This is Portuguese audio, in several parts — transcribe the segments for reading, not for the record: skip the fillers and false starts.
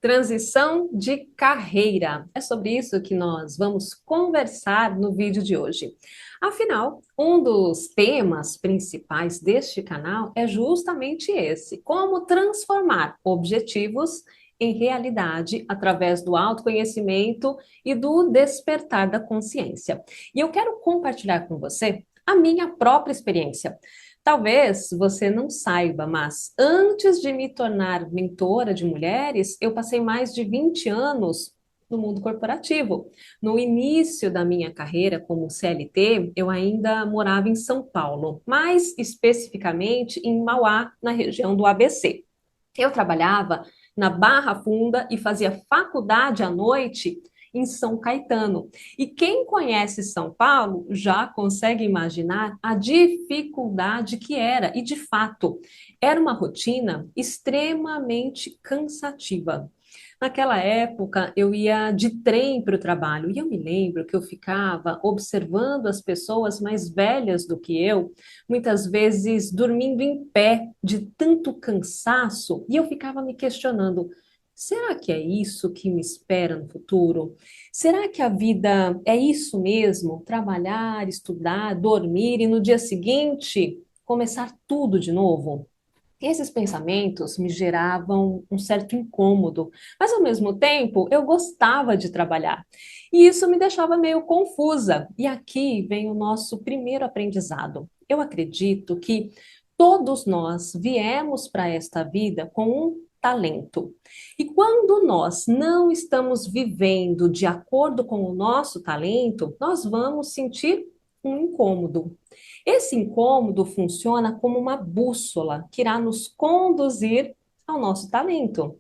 Transição de carreira. É sobre isso que nós vamos conversar no vídeo de hoje. Afinal, um dos temas principais deste canal é justamente esse: como transformar objetivos em realidade através do autoconhecimento e do despertar da consciência. E eu quero compartilhar com você a minha própria experiência. Talvez você não saiba, mas antes de me tornar mentora de mulheres, eu passei mais de 20 anos no mundo corporativo. No início da minha carreira como CLT, eu ainda morava em São Paulo, mais especificamente em Mauá, na região do ABC. Eu trabalhava na Barra Funda e fazia faculdade à noite em São Caetano. E quem conhece São Paulo já consegue imaginar a dificuldade que era, e de fato, era uma rotina extremamente cansativa. Naquela época, eu ia de trem para o trabalho e eu me lembro que eu ficava observando as pessoas mais velhas do que eu, muitas vezes dormindo em pé de tanto cansaço, e eu ficava me questionando: será que é isso que me espera no futuro? Será que a vida é isso mesmo? Trabalhar, estudar, dormir e no dia seguinte começar tudo de novo? Esses pensamentos me geravam um certo incômodo, mas ao mesmo tempo eu gostava de trabalhar. E isso me deixava meio confusa. E aqui vem o nosso primeiro aprendizado. Eu acredito que todos nós viemos para esta vida com um talento. E quando nós não estamos vivendo de acordo com o nosso talento, nós vamos sentir um incômodo. Esse incômodo funciona como uma bússola que irá nos conduzir ao nosso talento.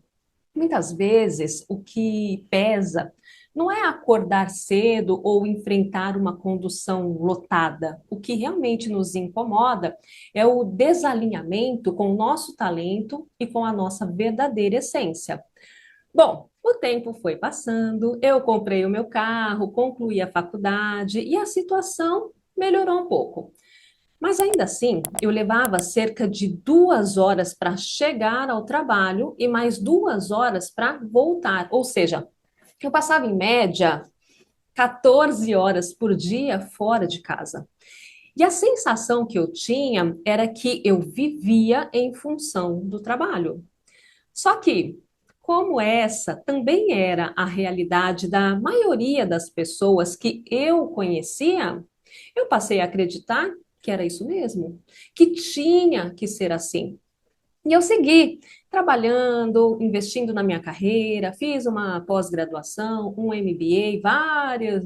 Muitas vezes, o que pesa não é acordar cedo ou enfrentar uma condução lotada. O que realmente nos incomoda é o desalinhamento com o nosso talento e com a nossa verdadeira essência. Bom, o tempo foi passando, eu comprei o meu carro, concluí a faculdade e a situação melhorou um pouco. Mas ainda assim, eu levava cerca de 2 horas para chegar ao trabalho e mais 2 horas para voltar. Ou seja, eu passava em média 14 horas por dia fora de casa. E a sensação que eu tinha era que eu vivia em função do trabalho. Só que, como essa também era a realidade da maioria das pessoas que eu conhecia, eu passei a acreditar que era isso mesmo, que tinha que ser assim. E eu segui trabalhando, investindo na minha carreira, fiz uma pós-graduação, um MBA,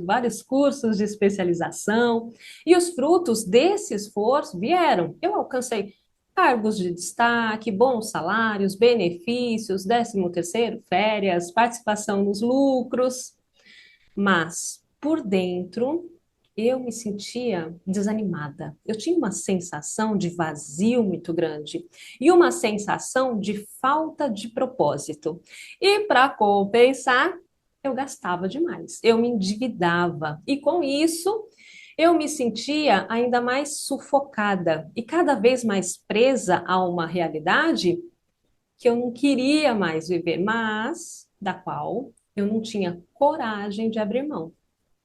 vários cursos de especialização, e os frutos desse esforço vieram. Eu alcancei cargos de destaque, bons salários, benefícios, 13º, férias, participação nos lucros, mas por dentro eu me sentia desanimada. Eu tinha uma sensação de vazio muito grande e uma sensação de falta de propósito. E para compensar, eu gastava demais, eu me endividava e com isso eu me sentia ainda mais sufocada e cada vez mais presa a uma realidade que eu não queria mais viver, mas da qual eu não tinha coragem de abrir mão.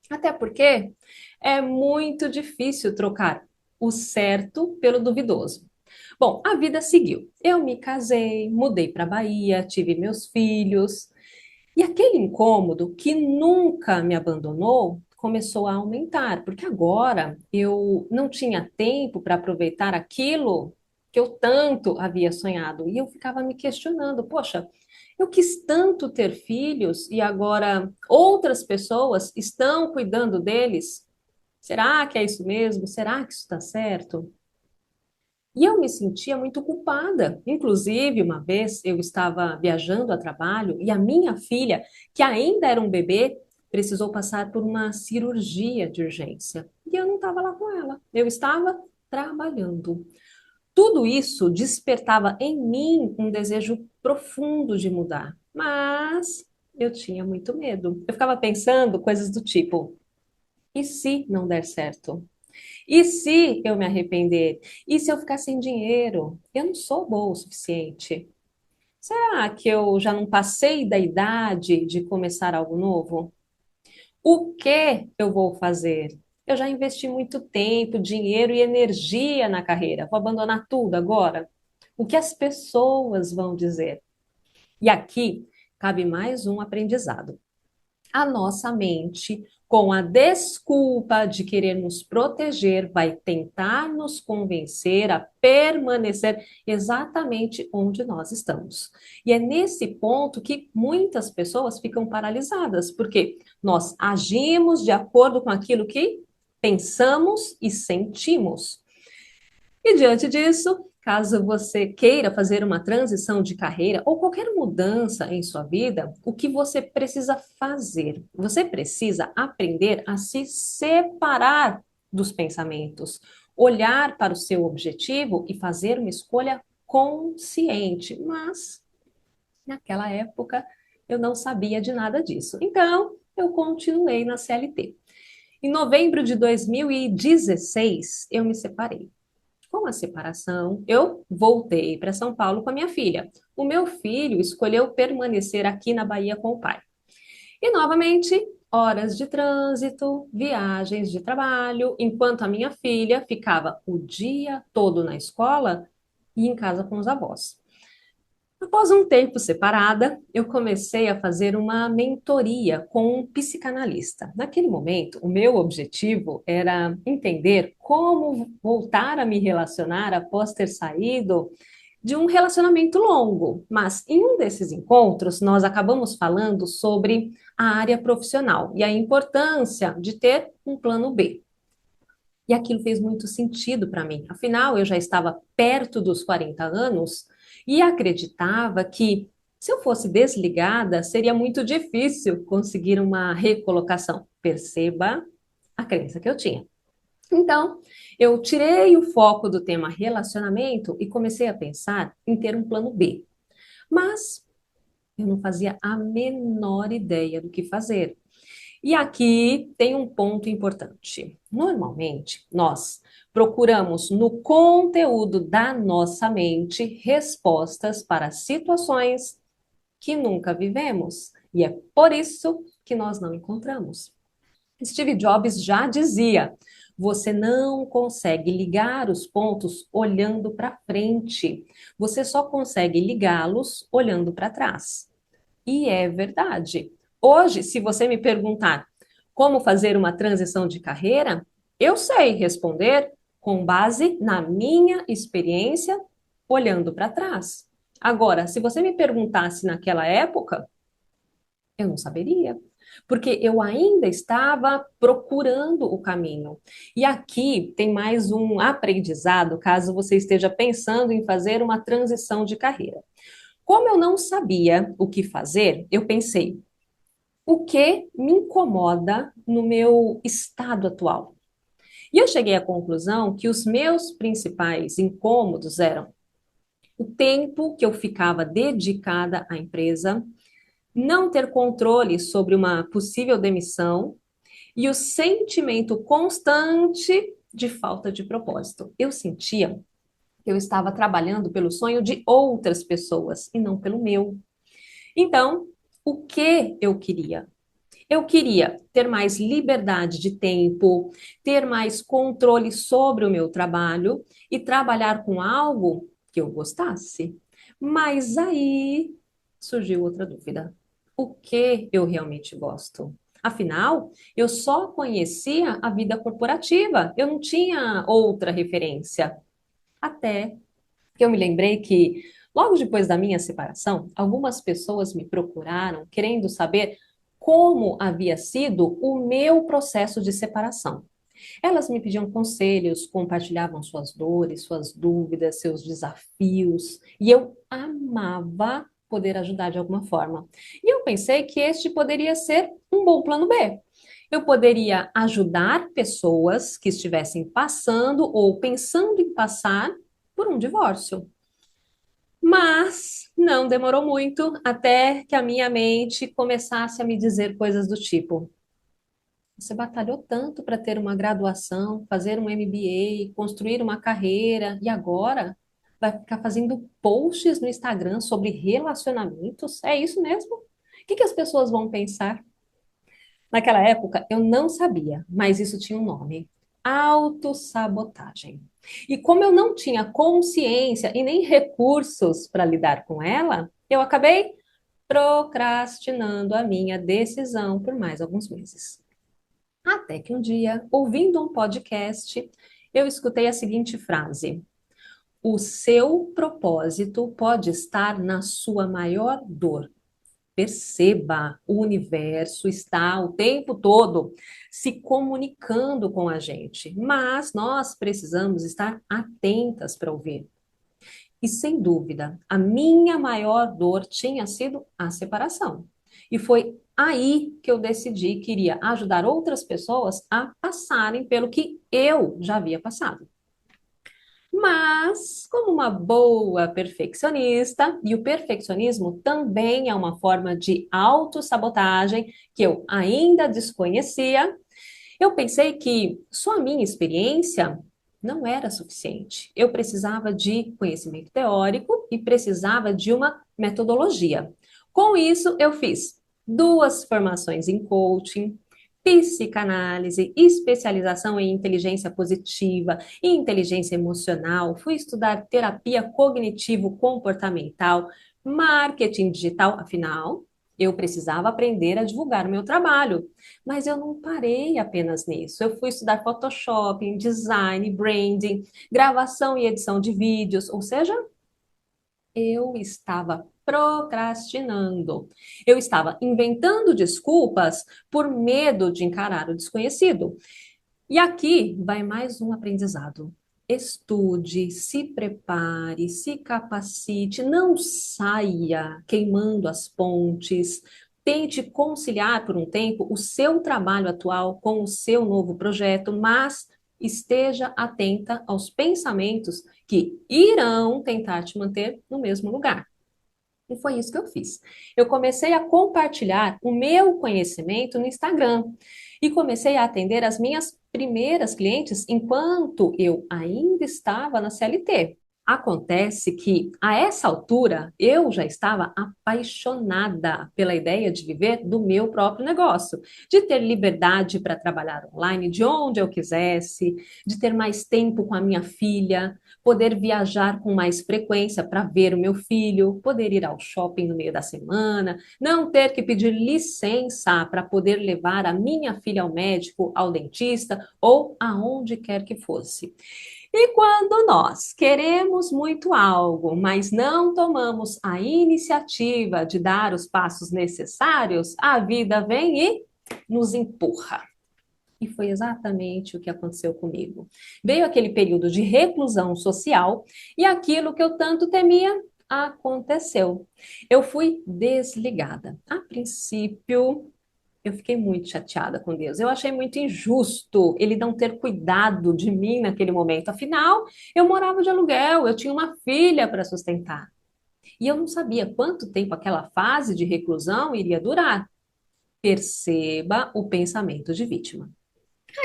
Até porque é muito difícil trocar o certo pelo duvidoso. Bom, a vida seguiu. Eu me casei, mudei para a Bahia, tive meus filhos, e aquele incômodo que nunca me abandonou começou a aumentar, porque agora eu não tinha tempo para aproveitar aquilo que eu tanto havia sonhado. E eu ficava me questionando: poxa, eu quis tanto ter filhos e agora outras pessoas estão cuidando deles. Será que é isso mesmo? Será que isso está certo? E eu me sentia muito culpada. Inclusive, uma vez eu estava viajando a trabalho e a minha filha, que ainda era um bebê, precisou passar por uma cirurgia de urgência. E eu não estava lá com ela. Eu estava trabalhando. Tudo isso despertava em mim um desejo profundo de mudar, mas eu tinha muito medo. Eu ficava pensando coisas do tipo: e se não der certo? E se eu me arrepender? E se eu ficar sem dinheiro? Eu não sou boa o suficiente. Será que eu já não passei da idade de começar algo novo? O que eu vou fazer? Eu já investi muito tempo, dinheiro e energia na carreira. Vou abandonar tudo agora? O que as pessoas vão dizer? E aqui cabe mais um aprendizado. A nossa mente, com a desculpa de querer nos proteger, vai tentar nos convencer a permanecer exatamente onde nós estamos. E é nesse ponto que muitas pessoas ficam paralisadas, porque nós agimos de acordo com aquilo que pensamos e sentimos. E diante disso, caso você queira fazer uma transição de carreira ou qualquer mudança em sua vida, o que você precisa fazer? Você precisa aprender a se separar dos pensamentos, olhar para o seu objetivo e fazer uma escolha consciente. Mas naquela época eu não sabia de nada disso. Então, eu continuei na CLT. Em novembro de 2016, eu me separei. Com a separação, eu voltei para São Paulo com a minha filha. O meu filho escolheu permanecer aqui na Bahia com o pai. E novamente, horas de trânsito, viagens de trabalho, enquanto a minha filha ficava o dia todo na escola e em casa com os avós. Após um tempo separada, eu comecei a fazer uma mentoria com um psicanalista. Naquele momento, o meu objetivo era entender como voltar a me relacionar após ter saído de um relacionamento longo. Mas em um desses encontros, nós acabamos falando sobre a área profissional e a importância de ter um plano B. E aquilo fez muito sentido para mim. Afinal, eu já estava perto dos 40 anos e acreditava que, se eu fosse desligada, seria muito difícil conseguir uma recolocação. Perceba a crença que eu tinha. Então, eu tirei o foco do tema relacionamento e comecei a pensar em ter um plano B. Mas eu não fazia a menor ideia do que fazer. E aqui tem um ponto importante. Normalmente, nós procuramos no conteúdo da nossa mente respostas para situações que nunca vivemos. E é por isso que nós não encontramos. Steve Jobs já dizia: você não consegue ligar os pontos olhando para frente. Você só consegue ligá-los olhando para trás. E é verdade. Hoje, se você me perguntar como fazer uma transição de carreira, eu sei responder com base na minha experiência olhando para trás. Agora, se você me perguntasse naquela época, eu não saberia, porque eu ainda estava procurando o caminho. E aqui tem mais um aprendizado, caso você esteja pensando em fazer uma transição de carreira. Como eu não sabia o que fazer, eu pensei, o que me incomoda no meu estado atual? E eu cheguei à conclusão que os meus principais incômodos eram o tempo que eu ficava dedicada à empresa, não ter controle sobre uma possível demissão e o sentimento constante de falta de propósito. Eu sentia que eu estava trabalhando pelo sonho de outras pessoas e não pelo meu. Então, o que eu queria? Eu queria ter mais liberdade de tempo, ter mais controle sobre o meu trabalho e trabalhar com algo que eu gostasse. Mas aí surgiu outra dúvida. O que eu realmente gosto? Afinal, eu só conhecia a vida corporativa, eu não tinha outra referência. Até que eu me lembrei que, logo depois da minha separação, algumas pessoas me procuraram querendo saber como havia sido o meu processo de separação. Elas me pediam conselhos, compartilhavam suas dores, suas dúvidas, seus desafios, e eu amava poder ajudar de alguma forma. E eu pensei que este poderia ser um bom plano B. Eu poderia ajudar pessoas que estivessem passando ou pensando em passar por um divórcio. Mas não demorou muito até que a minha mente começasse a me dizer coisas do tipo: você batalhou tanto para ter uma graduação, fazer um MBA, construir uma carreira, e agora? Vai ficar fazendo posts no Instagram sobre relacionamentos? É isso mesmo? O que que as pessoas vão pensar? Naquela época, eu não sabia, mas isso tinha um nome: autossabotagem. E como eu não tinha consciência e nem recursos para lidar com ela, eu acabei procrastinando a minha decisão por mais alguns meses. Até que um dia, ouvindo um podcast, eu escutei a seguinte frase: o seu propósito pode estar na sua maior dor. Perceba, o universo está o tempo todo se comunicando com a gente, mas nós precisamos estar atentas para ouvir. E sem dúvida, a minha maior dor tinha sido a separação. E foi aí que eu decidi que iria ajudar outras pessoas a passarem pelo que eu já havia passado. Mas, como uma boa perfeccionista, e o perfeccionismo também é uma forma de autossabotagem que eu ainda desconhecia, eu pensei que só a minha experiência não era suficiente. Eu precisava de conhecimento teórico e precisava de uma metodologia. Com isso, eu fiz duas formações em coaching, psicanálise, especialização em inteligência positiva e inteligência emocional. Fui estudar terapia cognitivo-comportamental, marketing digital, afinal, eu precisava aprender a divulgar o meu trabalho. Mas eu não parei apenas nisso. Eu fui estudar Photoshop, design, branding, gravação e edição de vídeos, ou seja, eu estava procrastinando. Eu estava inventando desculpas por medo de encarar o desconhecido. E aqui vai mais um aprendizado. Estude, se prepare, se capacite, não saia queimando as pontes. Tente conciliar por um tempo o seu trabalho atual com o seu novo projeto, mas esteja atenta aos pensamentos que irão tentar te manter no mesmo lugar. E foi isso que eu fiz. Eu comecei a compartilhar o meu conhecimento no Instagram e comecei a atender as minhas primeiras clientes enquanto eu ainda estava na CLT. Acontece que, a essa altura, eu já estava apaixonada pela ideia de viver do meu próprio negócio, de ter liberdade para trabalhar online de onde eu quisesse, de ter mais tempo com a minha filha, poder viajar com mais frequência para ver o meu filho, poder ir ao shopping no meio da semana, não ter que pedir licença para poder levar a minha filha ao médico, ao dentista ou aonde quer que fosse. E quando nós queremos muito algo, mas não tomamos a iniciativa de dar os passos necessários, a vida vem e nos empurra. E foi exatamente o que aconteceu comigo. Veio aquele período de reclusão social e aquilo que eu tanto temia aconteceu. Eu fui desligada. A princípio, eu fiquei muito chateada com Deus. Eu achei muito injusto ele não ter cuidado de mim naquele momento. Afinal, eu morava de aluguel, eu tinha uma filha para sustentar. E eu não sabia quanto tempo aquela fase de reclusão iria durar. Perceba o pensamento de vítima.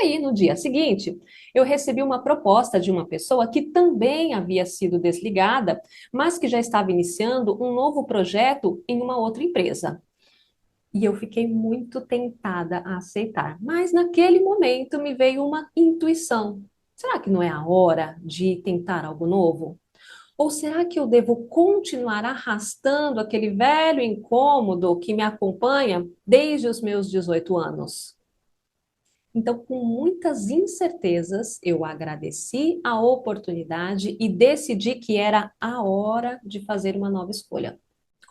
Aí, no dia seguinte, eu recebi uma proposta de uma pessoa que também havia sido desligada, mas que já estava iniciando um novo projeto em uma outra empresa. E eu fiquei muito tentada a aceitar. Mas naquele momento me veio uma intuição. Será que não é a hora de tentar algo novo? Ou será que eu devo continuar arrastando aquele velho incômodo que me acompanha desde os meus 18 anos? Então, com muitas incertezas, eu agradeci a oportunidade e decidi que era a hora de fazer uma nova escolha.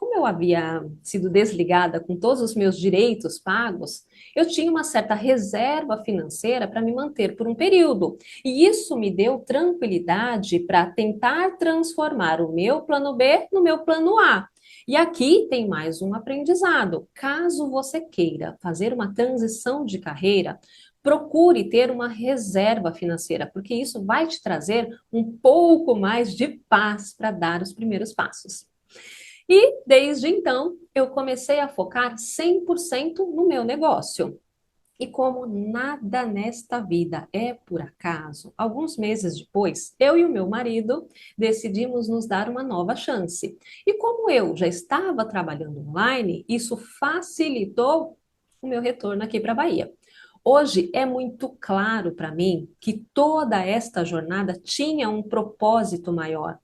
Como eu havia sido desligada com todos os meus direitos pagos, eu tinha uma certa reserva financeira para me manter por um período. E isso me deu tranquilidade para tentar transformar o meu plano B no meu plano A. E aqui tem mais um aprendizado. Caso você queira fazer uma transição de carreira, procure ter uma reserva financeira, porque isso vai te trazer um pouco mais de paz para dar os primeiros passos. E desde então, eu comecei a focar 100% no meu negócio. E como nada nesta vida é por acaso, alguns meses depois, eu e o meu marido decidimos nos dar uma nova chance. E como eu já estava trabalhando online, isso facilitou o meu retorno aqui para a Bahia. Hoje é muito claro para mim que toda esta jornada tinha um propósito maior.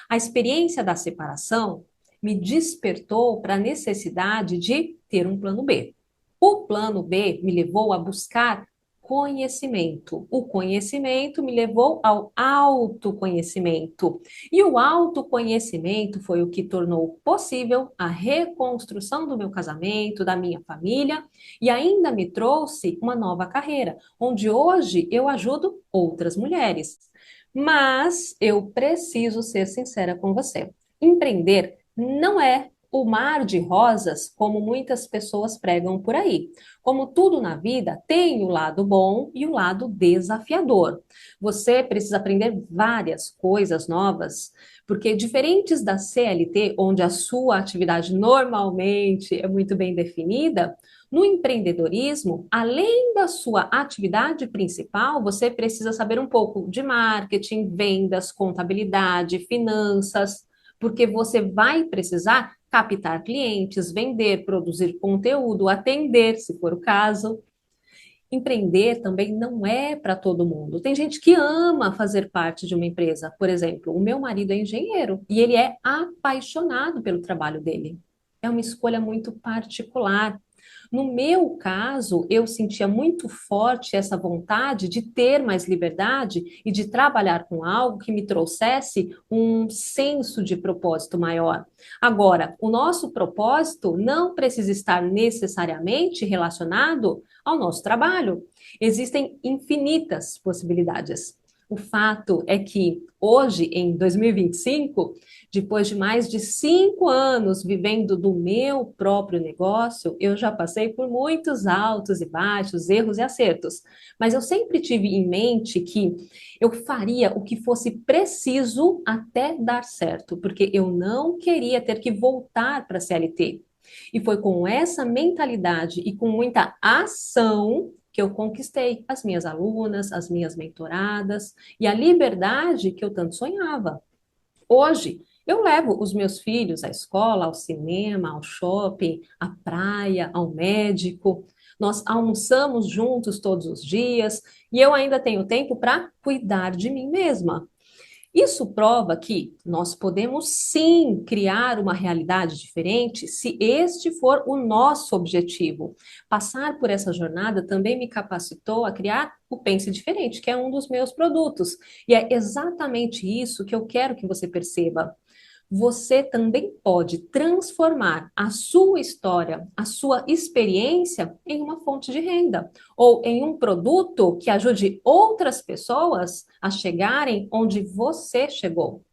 A experiência da separação me despertou para a necessidade de ter um plano B. O plano B me levou a buscar conhecimento. O conhecimento me levou ao autoconhecimento. E o autoconhecimento foi o que tornou possível a reconstrução do meu casamento, da minha família, e ainda me trouxe uma nova carreira, onde hoje eu ajudo outras mulheres. Mas eu preciso ser sincera com você. Empreender não é o mar de rosas como muitas pessoas pregam por aí. Como tudo na vida, tem o lado bom e o lado desafiador. Você precisa aprender várias coisas novas, porque diferentes da CLT, onde a sua atividade normalmente é muito bem definida, no empreendedorismo, além da sua atividade principal, você precisa saber um pouco de marketing, vendas, contabilidade, finanças, porque você vai precisar captar clientes, vender, produzir conteúdo, atender, se for o caso. Empreender também não é para todo mundo. Tem gente que ama fazer parte de uma empresa. Por exemplo, o meu marido é engenheiro e ele é apaixonado pelo trabalho dele. É uma escolha muito particular. No meu caso, eu sentia muito forte essa vontade de ter mais liberdade e de trabalhar com algo que me trouxesse um senso de propósito maior. Agora, o nosso propósito não precisa estar necessariamente relacionado ao nosso trabalho. Existem infinitas possibilidades. O fato é que hoje, em 2025, depois de mais de 5 anos vivendo do meu próprio negócio, eu já passei por muitos altos e baixos, erros e acertos. Mas eu sempre tive em mente que eu faria o que fosse preciso até dar certo, porque eu não queria ter que voltar para a CLT. E foi com essa mentalidade e com muita ação que eu conquistei as minhas alunas, as minhas mentoradas e a liberdade que eu tanto sonhava. Hoje, eu levo os meus filhos à escola, ao cinema, ao shopping, à praia, ao médico. Nós almoçamos juntos todos os dias e eu ainda tenho tempo para cuidar de mim mesma. Isso prova que nós podemos sim criar uma realidade diferente se este for o nosso objetivo. Passar por essa jornada também me capacitou a criar o Pense Diferente, que é um dos meus produtos. E é exatamente isso que eu quero que você perceba. Você também pode transformar a sua história, a sua experiência em uma fonte de renda ou em um produto que ajude outras pessoas a chegarem onde você chegou.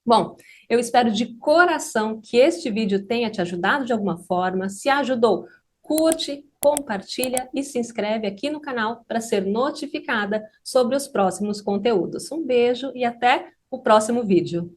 Bom, eu espero de coração que este vídeo tenha te ajudado de alguma forma. Se ajudou, curte, compartilha e se inscreve aqui no canal para ser notificada sobre os próximos conteúdos. Um beijo e até o próximo vídeo.